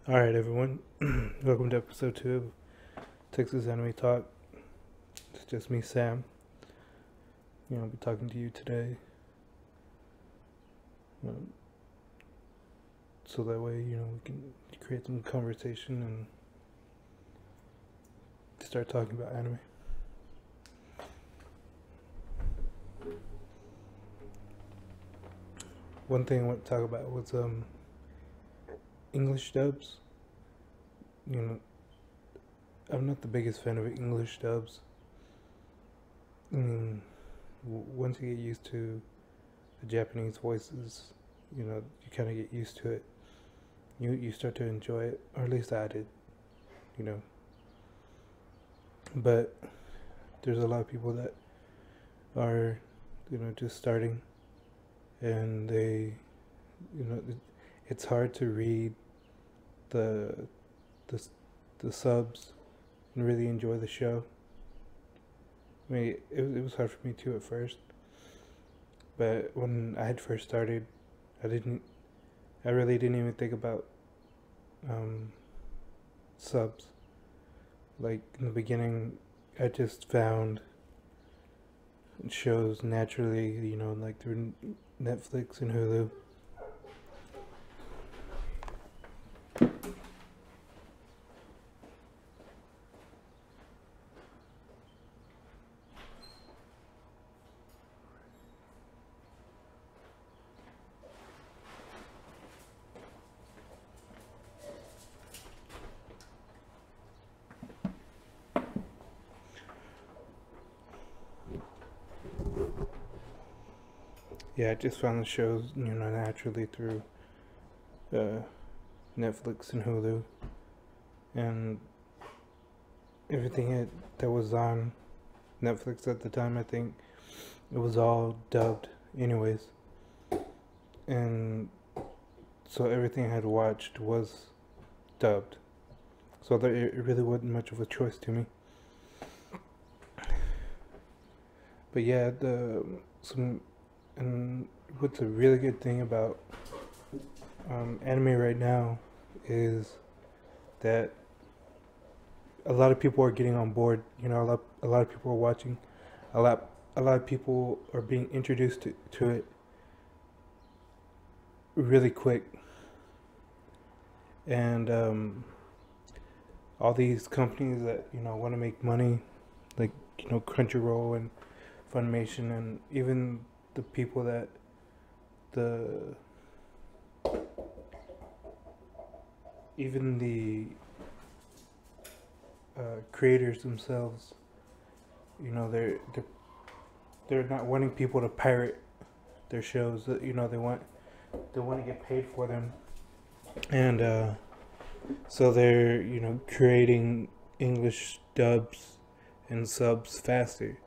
Alright, everyone. Welcome to episode 2 of Texas Anime Talk. It's just me, Sam. I'll be talking to you today. So that way, we can create some conversation and start talking about anime. One thing I want to talk about was English dubs. I'm not the biggest fan of English dubs. Once you get used to the Japanese voices, you kind of get used to it. You start to enjoy it, or at least I did, But there's a lot of people that are, just starting, and they, it's hard to read the the the subs and really enjoy the show. I mean, it was hard for me too at first, but when I had first started, I really didn't even think about subs. Like in the beginning, I just found shows naturally, like through Netflix and Hulu. Yeah, I just found the shows, naturally through Netflix and Hulu, and everything that was on Netflix at the time, I think it was all dubbed, anyways, and so everything I had watched was dubbed. So it really wasn't much of a choice to me. But yeah, and what's a really good thing about anime right now is that a lot of people are getting on board. A lot of people are watching. A lot of people are being introduced to it really quick, and all these companies that want to make money, like Crunchyroll and Funimation, and even the people that the creators themselves, they're not wanting people to pirate their shows. They want to get paid for them, and so they're creating English dubs and subs faster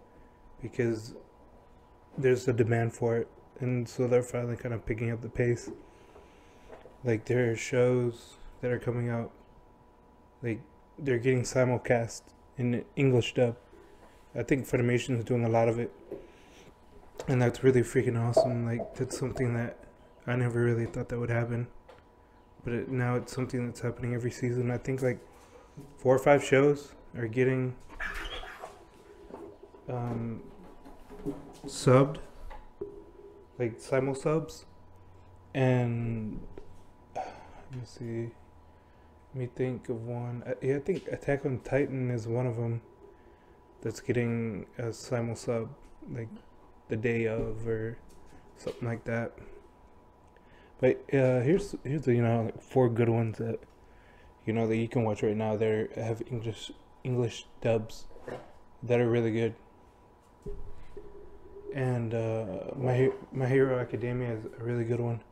because there's a demand for it, and so they're finally kind of picking up the pace. Like there are shows that are coming out, like they're getting simulcast in English dub. I think Funimation is doing a lot of it, and that's really freaking awesome. Like that's something that I never really thought that would happen, but now it's something that's happening every season. I think like 4 or 5 shows are getting subbed, like simul subs, and let me see. Let me think of one. Yeah, I think Attack on Titan is one of them that's getting a simul sub, like the day of or something like that. But here's the like 4 good ones that that you can watch right now. They have English dubs that are really good. And My Hero Academia is a really good one.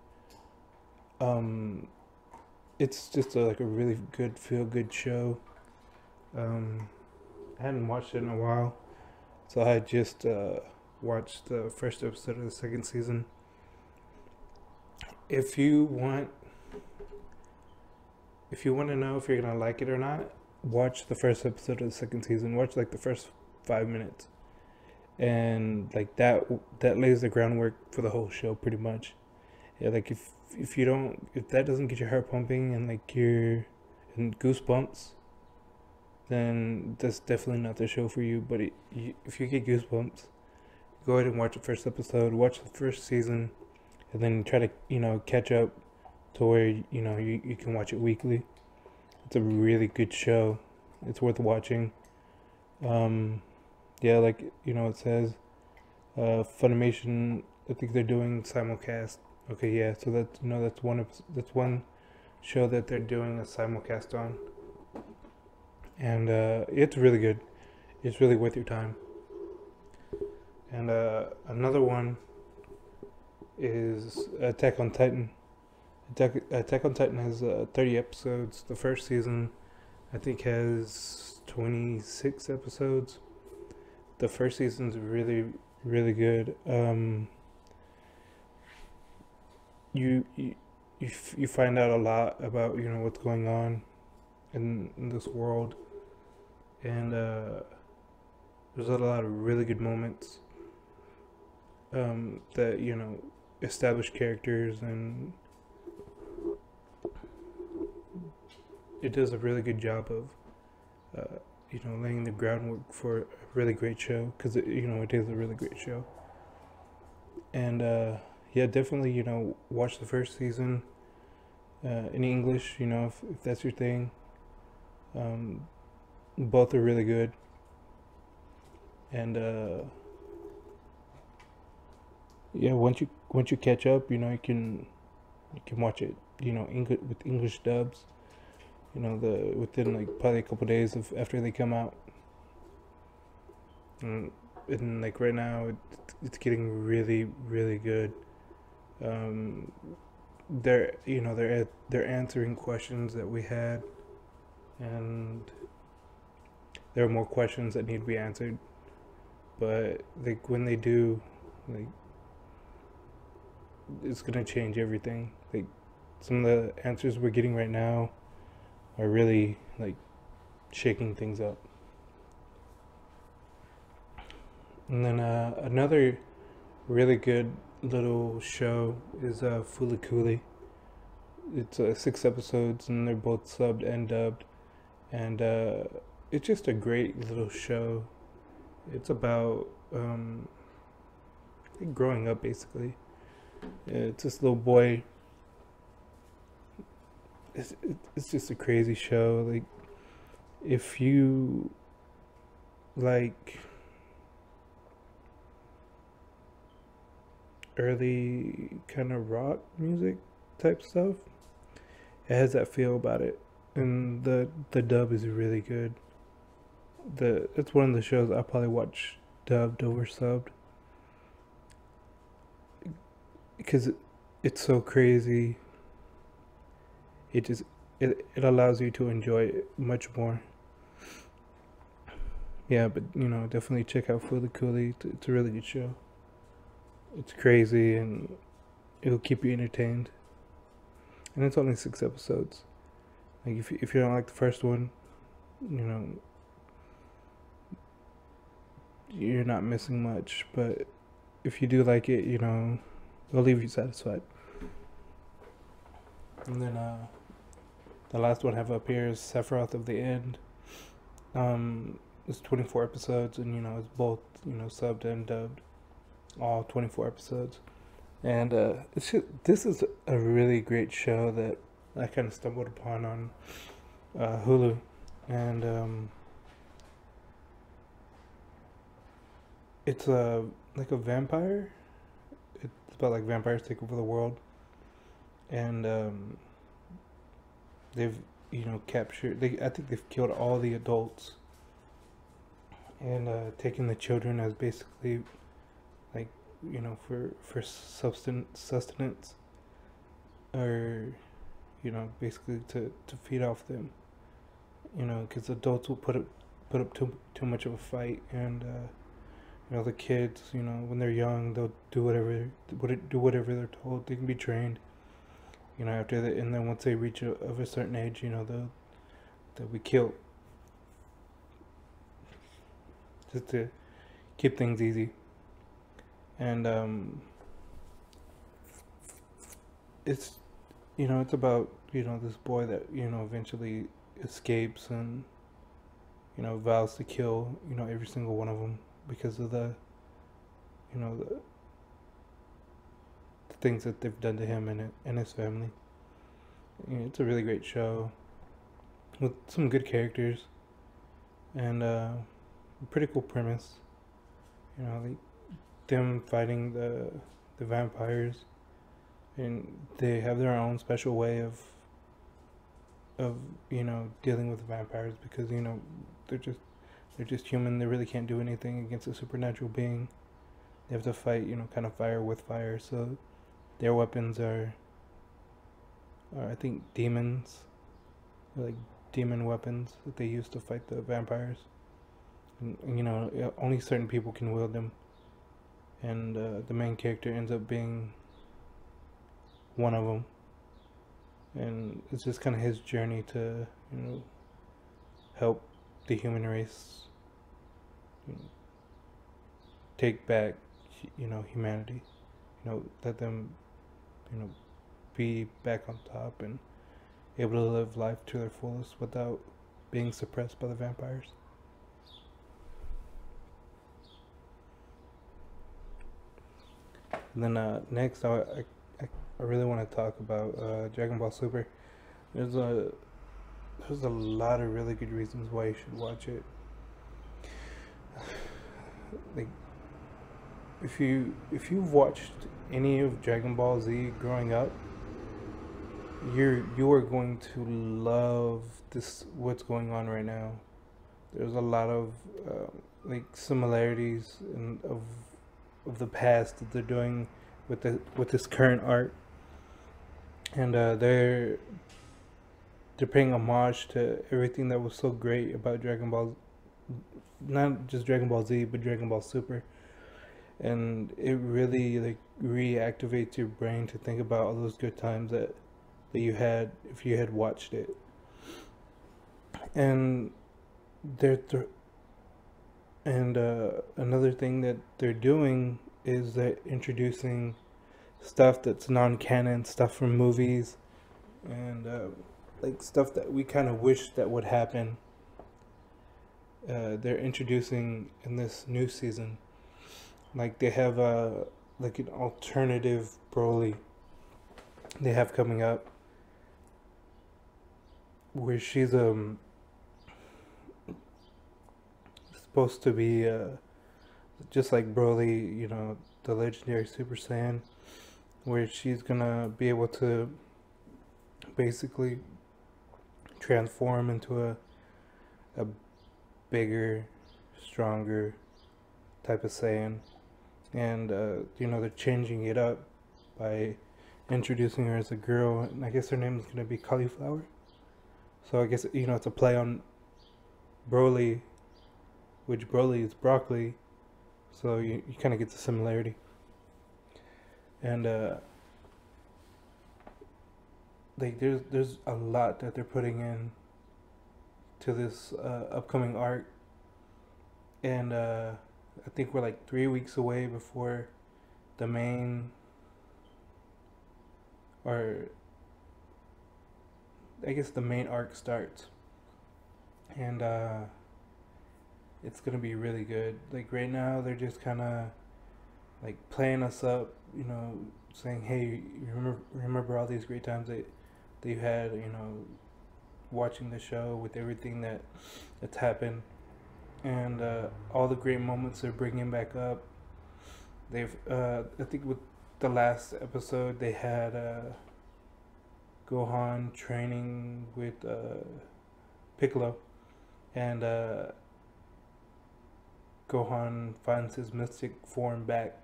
It's just like a really good feel good show. I hadn't watched it in a while, so I just watched the first episode of the 2nd season. If you want to know if you're gonna like it or not, watch the first episode of the 2nd season. Watch like the first 5 minutes, and like that lays the groundwork for the whole show pretty much. Yeah, like if if that doesn't get your heart pumping and like you're in goosebumps, then that's definitely not the show for you. But if you get goosebumps, go ahead and watch the first episode, watch the first season, and then try to catch up to where you can watch it weekly. It's a really good show. It's worth watching. Yeah, like it says, Funimation. I think they're doing simulcast. Okay, yeah. So that's one show that they're doing a simulcast on, and it's really good. It's really worth your time. And another one is Attack on Titan. Attack on Titan has 30 episodes. The first season, I think, has 26 episodes. The first season's really, really good. You find out a lot about what's going on in this world, and there's a lot of really good moments that establish characters, and it does a really good job of laying the groundwork for a really great show, because it is a really great show. And yeah, definitely watch the first season in English, if that's your thing. Both are really good, and yeah, once you catch up, you can watch it, English with English dubs, within like probably a couple days of after they come out. And like right now, it's getting really, really good. Um, they're answering questions that we had, and there are more questions that need to be answered. But like when they do, like it's gonna change everything. Like some of the answers we're getting right now are really like shaking things up. And then another really good little show is Fooly Cooly. It's 6 episodes, and they're both subbed and dubbed, and it's just a great little show. It's about growing up, basically. It's this little boy. It's just a crazy show. Like, if you like early kind of rock music type stuff, it has that feel about it, and the dub is really good. It's one of the shows I probably watch dubbed over subbed, because it's so crazy. It allows you to enjoy it much more. Yeah, but definitely check out Fooly Cooly. It's a really good show. It's crazy, and it'll keep you entertained. And it's only 6 episodes. Like if you don't like the first one, you're not missing much. But if you do like it, it'll leave you satisfied. And then the last one I have up here is Sephiroth of the End. It's 24 episodes, and it's both subbed and dubbed, all 24 episodes. And this is a really great show that I kind of stumbled upon on Hulu, and it's like a vampire. It's about like vampires take over the world, and they've captured. I think they've killed all the adults, and taken the children as basically like for sustenance, or basically to feed off them, because adults will put up too much of a fight, and the kids, when they're young, they'll do whatever they're told. They can be trained, after that, and then once they reach of a certain age, they'll be killed, just to keep things easy. And it's it's about this boy that eventually escapes and vows to kill every single one of them because of the things that they've done to him and his family. It's a really great show with some good characters and a pretty cool premise. Like them fighting the vampires, and they have their own special way of dealing with vampires because they're just human. They really can't do anything against a supernatural being. They have to fight kind of fire with fire. So their weapons are I think demons, like demon weapons that they use to fight the vampires. And only certain people can wield them. And the main character ends up being one of them. And it's just kind of his journey to help the human race take back humanity, let them be back on top and able to live life to their fullest without being suppressed by the vampires. And then next, I really want to talk about Dragon Ball Super. There's a lot of really good reasons why you should watch it. Like, if you've watched any of Dragon Ball Z growing up, you are going to love what's going on right now. There's a lot of similarities of the past that they're doing with this current art, and they're paying homage to everything that was so great about Dragon Ball, not just Dragon Ball Z, but Dragon Ball Super. And it really reactivates your brain to think about all those good times that you had if you had watched it. And another thing that they're doing is they're introducing stuff that's non-canon, stuff from movies, and stuff that we kind of wish that would happen. They're introducing in this new season. Like they have an alternative Broly they have coming up, where she's supposed to be just like Broly, the legendary Super Saiyan, where she's gonna be able to basically transform into a bigger, stronger type of Saiyan. And they're changing it up by introducing her as a girl, and I guess her name is gonna be Cauliflower. So I guess it's a play on Broly, which Broly is broccoli. So you kind of get the similarity. And there's a lot that they're putting in to this upcoming arc, and I think we're 3 weeks away before the main, or I guess the main arc starts, and it's gonna be really good. Right now, they're just kind of playing us up, saying, "Hey, you remember all these great times that you had, watching the show with everything that's happened." And all the great moments they're bringing back up. They've, I think with the last episode, they had Gohan training with Piccolo, and Gohan finds his mystic form back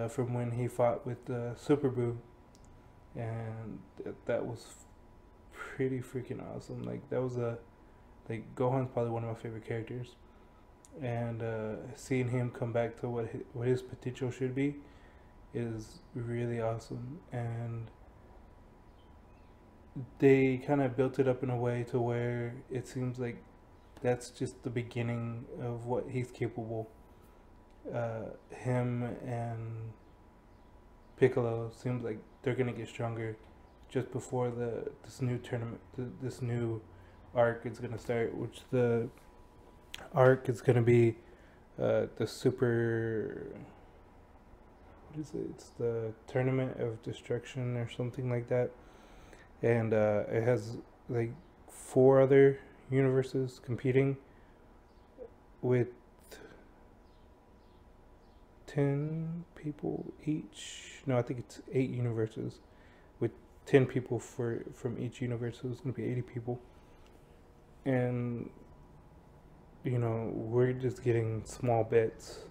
from when he fought with Super Buu, and that was pretty freaking awesome. That was Gohan's probably one of my favorite characters, and seeing him come back to what his potential should be is really awesome. And they kind of built it up in a way to where it seems like that's just the beginning of what he's capable. Him and Piccolo seems like they're gonna get stronger just before this new tournament, this new arc is gonna start, which the arc is gonna be the super. What is it? It's the Tournament of Destruction or something like that, and it has like 4 other universes competing with 10 people each. No, I think it's 8 universes with 10 people from each universe. So it's gonna be 80 people, and we're just getting small bits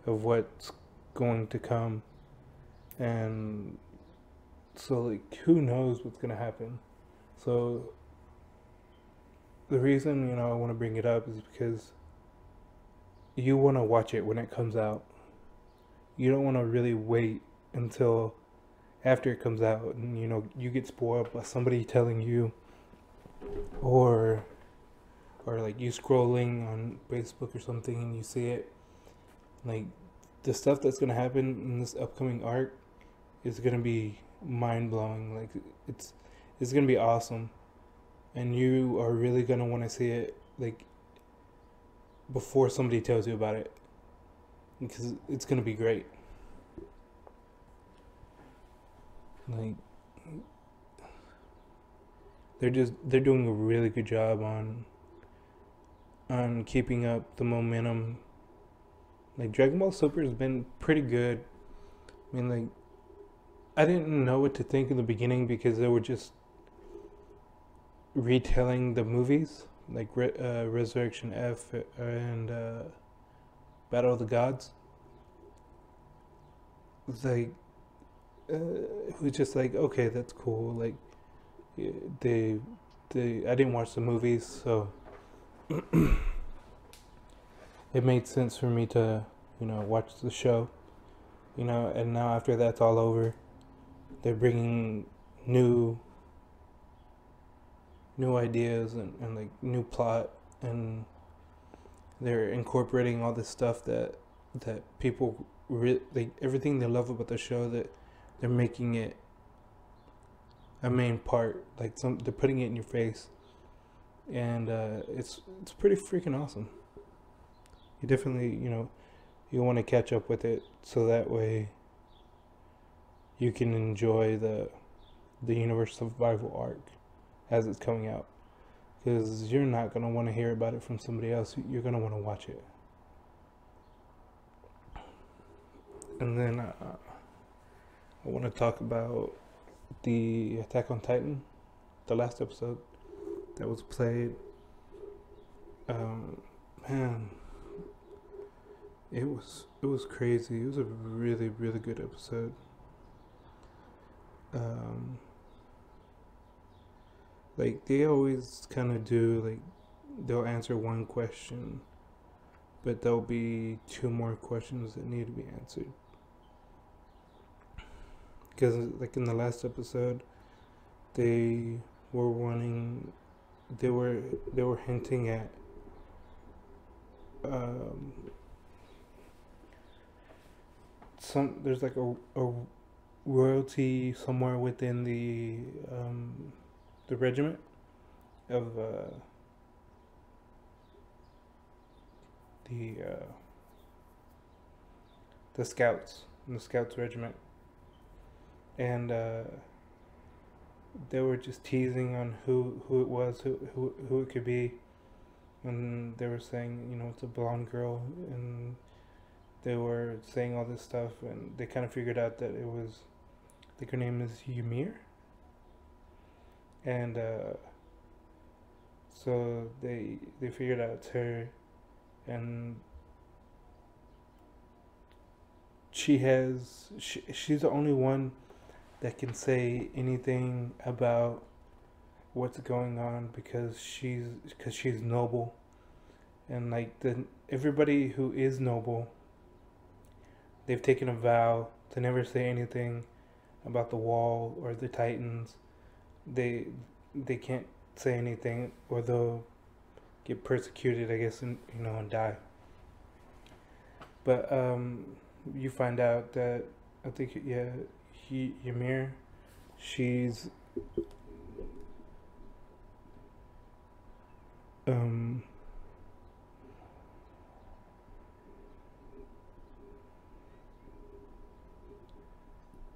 of what's going to come, and so like who knows what's gonna happen. So the reason I want to bring it up is because you want to watch it when it comes out. You don't want to really wait until after it comes out and you get spoiled by somebody telling you, or like you scrolling on Facebook or something and you see it. Like the stuff that's gonna happen in this upcoming arc is gonna be mind blowing. Like it's gonna be awesome, and you are really gonna want to see it like before somebody tells you about it, because it's gonna be great. Like they're doing a really good job on keeping up the momentum. Like Dragon Ball Super has been pretty good. I mean, like I didn't know what to think in the beginning because they were just retelling the movies, like Resurrection F and Battle of the Gods. It's like it was just like, okay, that's cool. Like they I didn't watch the movies, so it made sense for me to watch the show. And now after that's all over, they're bringing new ideas and like new plot, and they're incorporating all this stuff that people like everything they love about the show, that they're making it a main part. Like they're putting it in your face, and it's pretty freaking awesome. You definitely you want to catch up with it so that way you can enjoy the Universe Survival arc as it's coming out, because you're not going to want to hear about it from somebody else. You're going to want to watch it. And then I want to talk about the Attack on Titan, the last episode that was played. Man, it was crazy. It was a really, really good episode. Like they always kind of do, like they'll answer one question, but there'll be 2 more questions that need to be answered. Because like in the last episode, they were hinting at there's like a royalty somewhere within the regiment of the scouts, in the scouts regiment, and they were just teasing on who it was, who it could be, and they were saying it's a blonde girl, and they were saying all this stuff, and they kind of figured out that it was, I think her name is Ymir, and so they figured out it's her, and she's the only one that can say anything about what's going on, because she's noble, and like everybody who is noble, they've taken a vow to never say anything about the wall or the Titans. They can't say anything, or they'll get persecuted, I guess, and die. But you find out that, I think, Ymir, she's um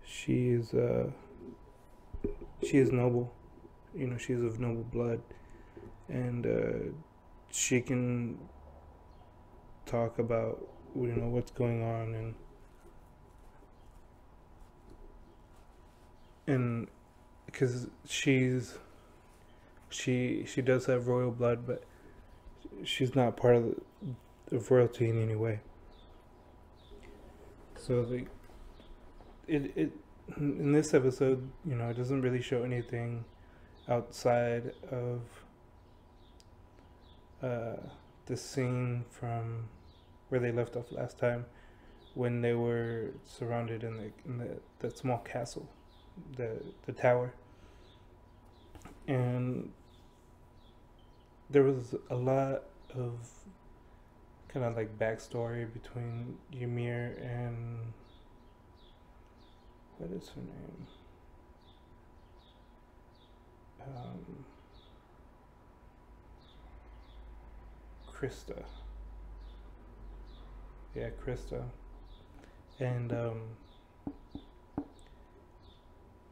she is she is noble, you know, she's of noble blood, and she can talk about, you know, what's going on, and because she does have royal blood, but she's not part of royalty in any way. So it in this episode, you know, it doesn't really show anything outside of the scene from where they left off last time, when they were surrounded in that small castle, the tower, and there was a lot of kind of like backstory between Ymir and, what is her name? Krista. Yeah, Krista. And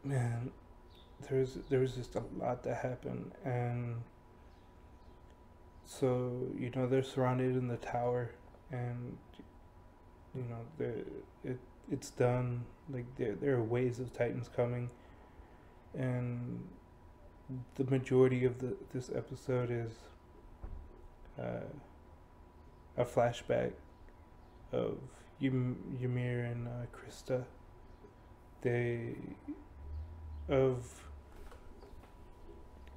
man, there was just a lot that happened, and so, you know, they're surrounded in the tower, and you know, it's done. Like there are waves of Titans coming, and the majority of this episode is a flashback of Ymir and Krista. They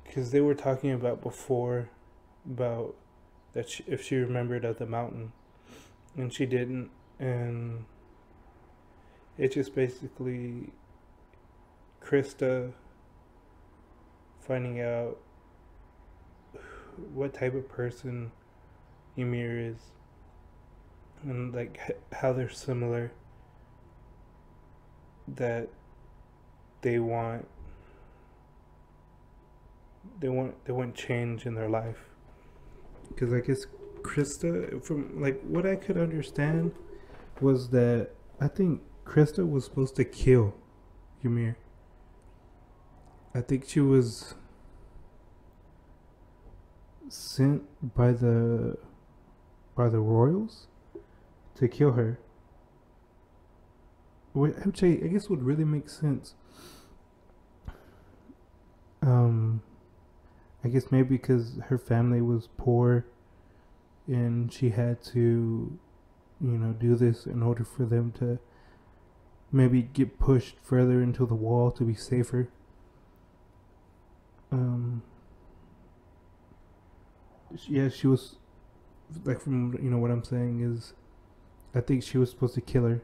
because they were talking about before about that if she remembered at the mountain, and she didn't, and it just basically Krista finding out what type of person Ymir is, and like how they're similar, that they want change in their life. Because I guess Krista, from like what I could understand, was that I think Krista was supposed to kill Ymir. I think she was sent by the royals to kill her, which I guess would really make sense. I guess maybe because her family was poor, and she had to, you know, do this in order for them to maybe get pushed further into the wall to be safer. Yeah, she was, like, from, you know, what I'm saying is, I think she was supposed to kill her,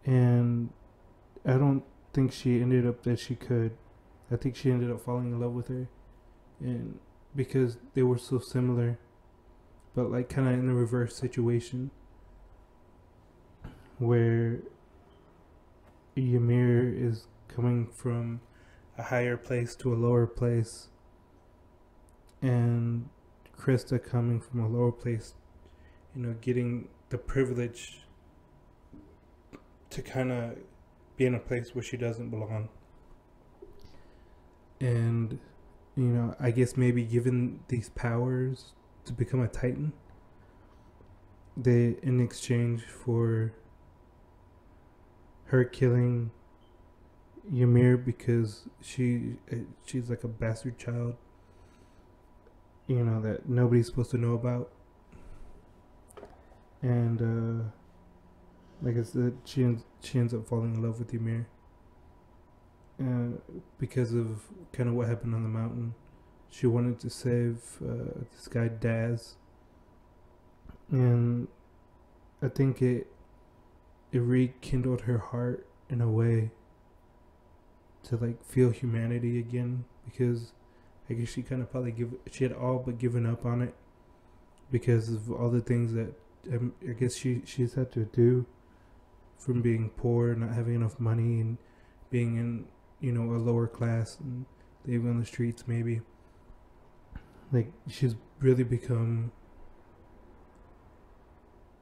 and I don't think she ended up that she could. I think she ended up falling in love with her, and because they were so similar, but like kind of in a reverse situation, where Ymir is coming from a higher place to a lower place, and Krista coming from a lower place, you know, getting the privilege to kind of be in a place where she doesn't belong. And, you know, I guess maybe given these powers to become a Titan, they, in exchange for her killing Ymir because she's like a bastard child, you know, that nobody's supposed to know about. And like I said, she ends up falling in love with Ymir because of kind of what happened on the mountain. She wanted to save this guy Daz, and I think it rekindled her heart in a way to like feel humanity again, because I guess she kind of probably she had all but given up on it because of all the things that I guess she's had to do, from being poor, not having enough money, and being in, you know, a lower class and living on the streets maybe. Like she's really become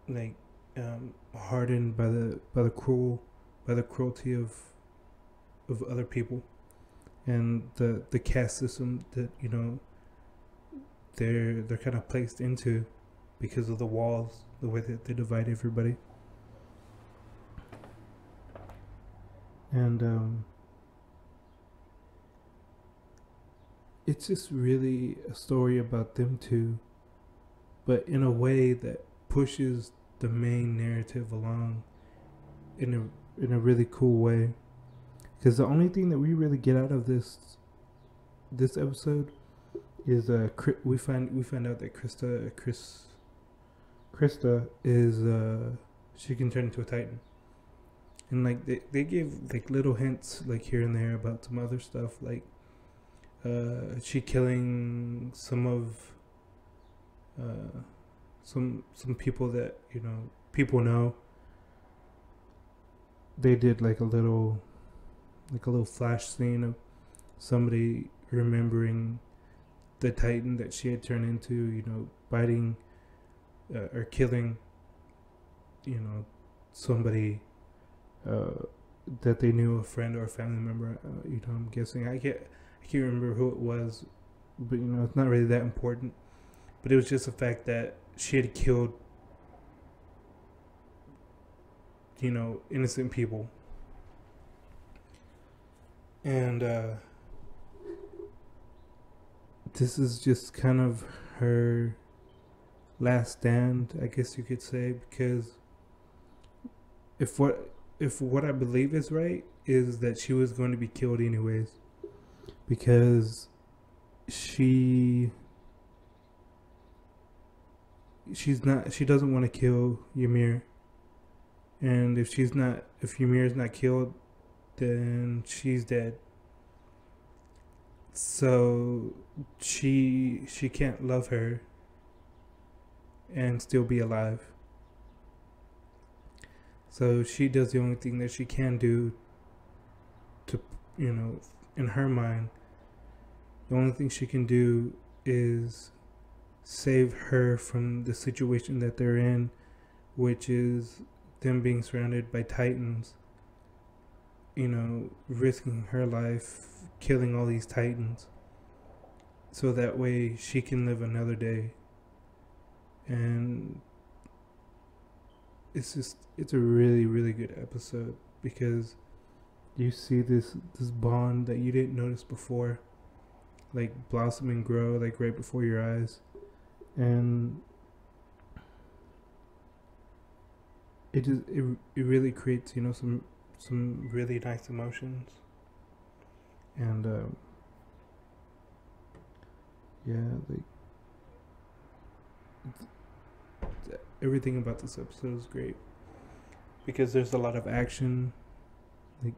like hardened by the cruelty of other people, and the caste system that, you know, they're kind of placed into because of the walls, the way that they divide everybody. And it's just really a story about them two, but in a way that pushes the main narrative along in a really cool way. Because the only thing that we really get out of this episode is we find out that Krista is she can turn into a Titan, and like they give like little hints like here and there about some other stuff, like she killing some of some people that, you know, people know. They did like a little flash scene of somebody remembering the Titan that she had turned into, you know, biting or killing, you know, somebody that they knew, a friend or a family member. You know, I'm guessing. I can't remember who it was, but you know, it's not really that important. But it was just the fact that she had killed, you know, innocent people. And this is just kind of her last stand, I guess you could say, because if what I believe is right, is that she was going to be killed anyways, because she doesn't want to kill Ymir, and if Ymir is not killed, then she's dead. So she can't love her and still be alive. So she does the only thing that she can do to, you know, in her mind, the only thing she can do is save her from the situation that they're in, which is them being surrounded by Titans, you know, risking her life, killing all these Titans, so that way she can live another day. And it's a really, really good episode, because you see this bond that you didn't notice before, like blossom and grow, like right before your eyes. And it really creates, you know, some really nice emotions. And yeah, like everything about this episode is great, because there's a lot of action. Like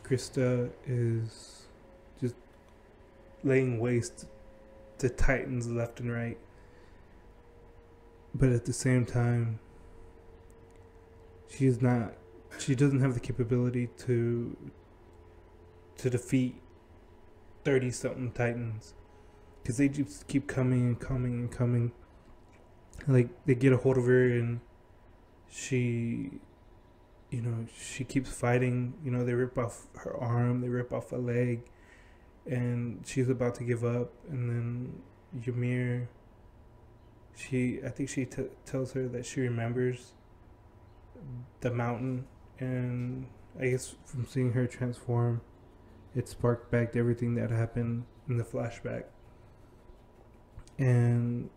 Krista is just laying waste to Titans left and right, but at the same time, she doesn't have the capability to defeat 30 something Titans, because they just keep coming and coming and coming. Like they get a hold of her, and she keeps fighting. You know, they rip off her arm, they rip off a leg, and she's about to give up. And then Ymir, I think she tells her that she remembers the mountain, and I guess from seeing her transform, it sparked back everything that happened in the flashback. And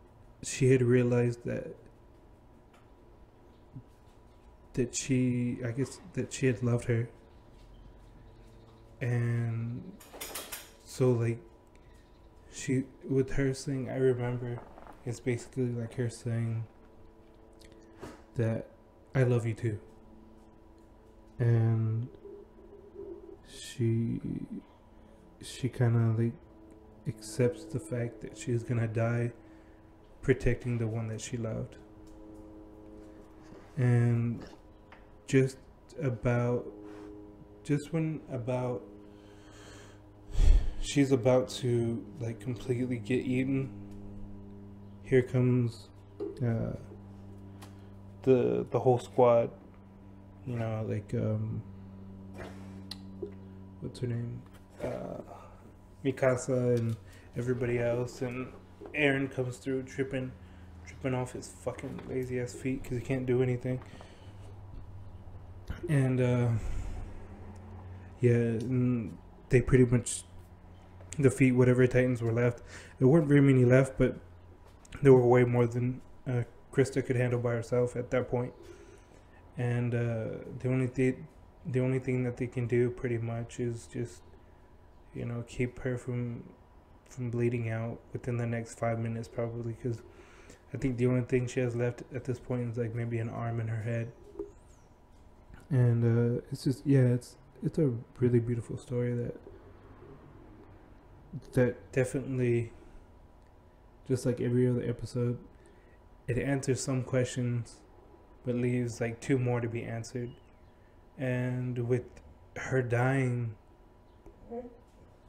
she had realized that she had loved her. And so like she, with her saying I remember, it's basically like her saying that I love you too. And she kind of like accepts the fact that she's gonna die protecting the one that she loved. And just when about she's about to like completely get eaten, here comes the whole squad. You know, like what's her name? Mikasa and everybody else, and Eren comes through tripping off his fucking lazy ass feet because he can't do anything. And yeah, and they pretty much defeat whatever Titans were left. There weren't very many left, but there were way more than Krista could handle by herself at that point. And the only thing that they can do pretty much is just, you know, keep her from bleeding out within the next 5 minutes probably, because I think the only thing she has left at this point is like maybe an arm in her head. And it's just, yeah, it's a really beautiful story that definitely, just like every other episode, it answers some questions but leaves like 2 more to be answered. And with her dying,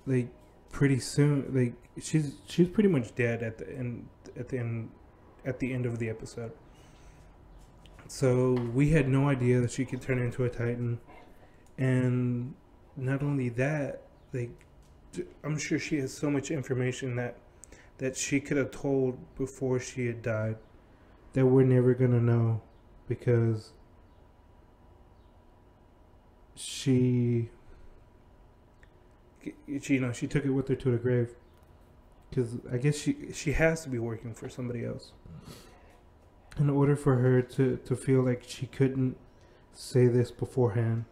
like pretty soon, like she's pretty much dead at the end of the episode. So we had no idea that she could turn into a Titan. And not only that, like, I'm sure she has so much information that she could have told before she had died that we're never gonna know, because she you know, she took it with her to the grave, because I guess she has to be working for somebody else in order for her to feel like she couldn't say this beforehand.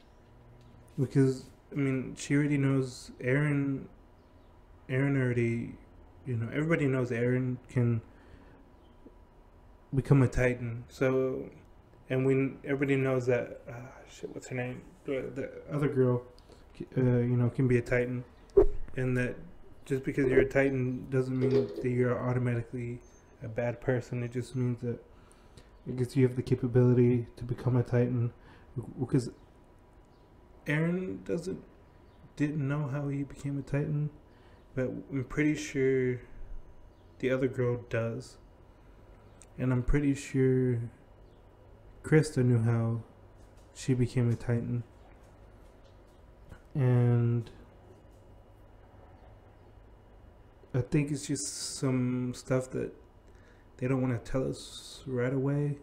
Because, I mean, she already knows Eren already, you know, everybody knows Eren can become a Titan. So, and everybody knows that, what's her name? The other girl, you know, can be a Titan. And that just because you're a Titan doesn't mean that you're automatically a bad person. It just means that I guess you have the capability to become a Titan. Because Eren didn't know how he became a Titan, but I'm pretty sure the other girl does. And I'm pretty sure Krista knew how she became a Titan. And I think it's just some stuff that they don't want to tell us right away.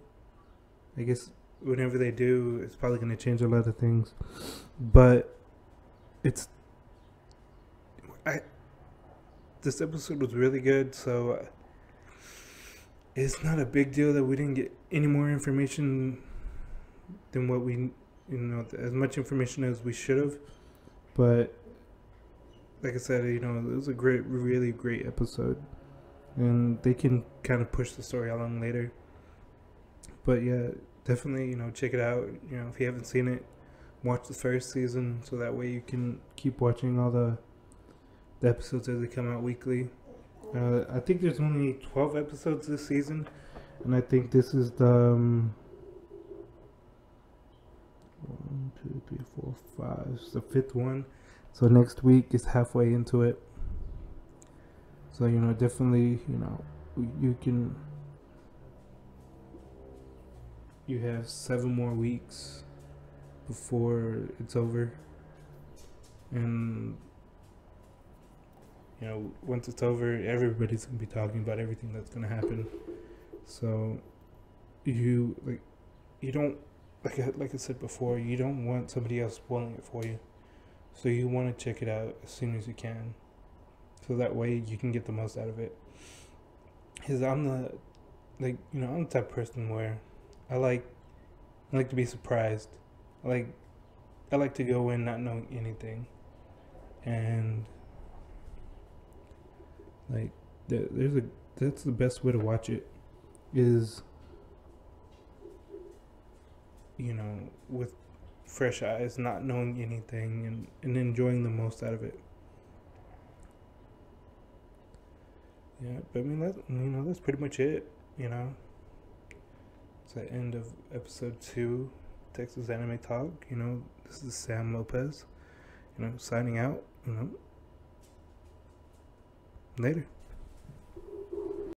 I guess whenever they do, it's probably going to change a lot of things. But this episode was really good, so it's not a big deal that we didn't get any more information than what we, you know, as much information as we should have. But like I said, you know, it was a really great episode, and they can kind of push the story along later. But yeah, definitely, you know, check it out. You know, if you haven't seen it, watch the first season, so that way you can keep watching all the episodes as they come out weekly. I think there's only 12 episodes this season, and I think this is the 1, 2, 3, 4, 5. It's the 5th one. So next week is halfway into it. So, you know, definitely, you know, you have 7 more weeks before it's over. And, you know, once it's over, everybody's going to be talking about everything that's going to happen. So you don't, like I said before, you don't want somebody else spoiling it for you. So you want to check it out as soon as you can, so that way you can get the most out of it. Because I'm the type of person where I like to be surprised. I like to go in not knowing anything, and like that's the best way to watch it, is, you know, with fresh eyes, not knowing anything, and enjoying the most out of it. Yeah, but I mean, that's pretty much it. You know, it's the end of episode 2, Texas Anime Talk. You know, this is Sam Lopez. You know, signing out. You know, Later.